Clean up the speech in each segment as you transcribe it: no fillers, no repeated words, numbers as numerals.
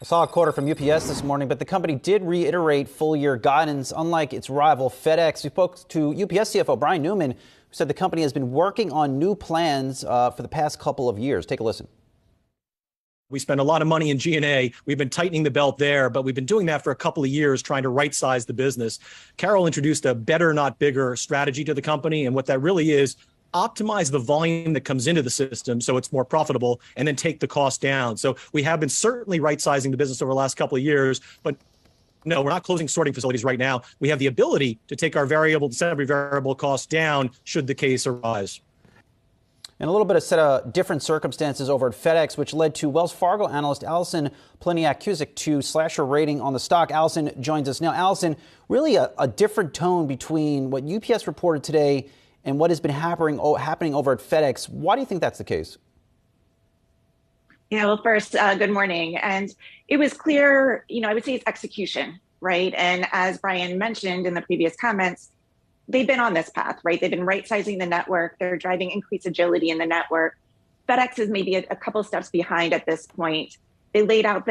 I saw a quarter from UPS this morning, but the company did reiterate full-year guidance, unlike its rival FedEx. We spoke to UPS CFO Brian Newman, who said the company has been working on new plans for the past couple of years. Take a listen. We spend a lot of money in G&A. We've been tightening the belt there, but we've been doing that for a couple of years, trying to right-size the business. Carol introduced a better, not bigger strategy to the company, and what that really is, optimize the volume that comes into the system so it's more profitable, and then take the cost down. So we have been certainly right-sizing the business over the last couple of years, but no, we're not closing sorting facilities right now. We have the ability to take our variable to semi-variable costs down should the case arise. And a little bit of set of different circumstances over at FedEx, which led to Wells Fargo analyst Allison Poliniak-Cusic to slash her rating on the stock. Allison joins us now. Allison, really a different tone between what UPS reported today and what has been happening over at FedEx. Why do you think that's the case? Yeah, well, first, good morning. And it was clear, I would say it's execution, right? And as Brian mentioned in the previous comments, they've been on this path, right? They've been right-sizing the network. They're driving increased agility in the network. FedEx is maybe a couple steps behind at this point. They laid out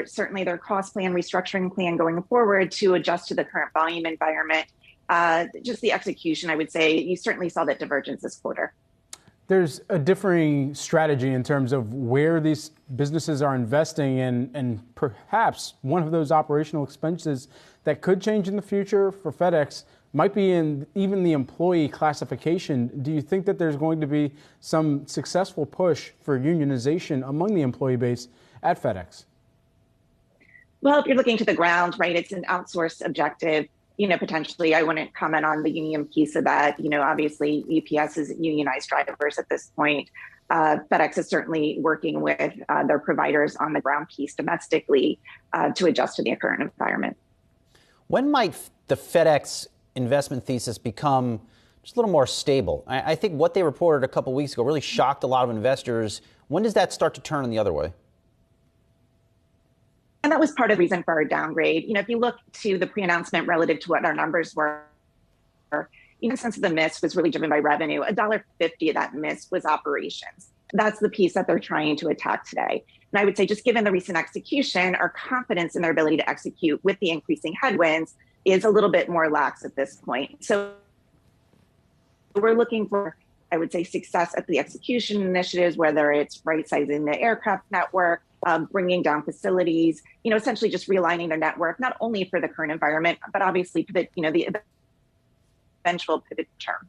certainly their cost plan, restructuring plan going forward to adjust to the current volume environment. Just the execution, I would say, you certainly saw that divergence this quarter. There's a differing strategy in terms of where these businesses are investing in, and perhaps one of those operational expenses that could change in the future for FedEx might be in even the employee classification. Do you think that there's going to be some successful push for unionization among the employee base at FedEx? Well, if you're looking to the ground, right, it's an outsourced objective. Potentially, I wouldn't comment on the union piece of that. Obviously, UPS is unionized drivers at this point. FedEx is certainly working with their providers on the ground piece domestically to adjust to the current environment. When might the FedEx investment thesis become just a little more stable? I think what they reported a couple weeks ago really shocked a lot of investors. When does that start to turn in the other way? And that was part of the reason for our downgrade. If you look to the pre-announcement relative to what our numbers were, even since the miss was really driven by revenue, $1.50 of that miss was operations. That's the piece that they're trying to attack today. And I would say, just given the recent execution, our confidence in their ability to execute with the increasing headwinds is a little bit more lax at this point. So we're looking for, I would say, success at the execution initiatives, whether it's right-sizing the aircraft network, bringing down facilities, essentially just realigning their network, not only for the current environment, but obviously for the eventual pivot term.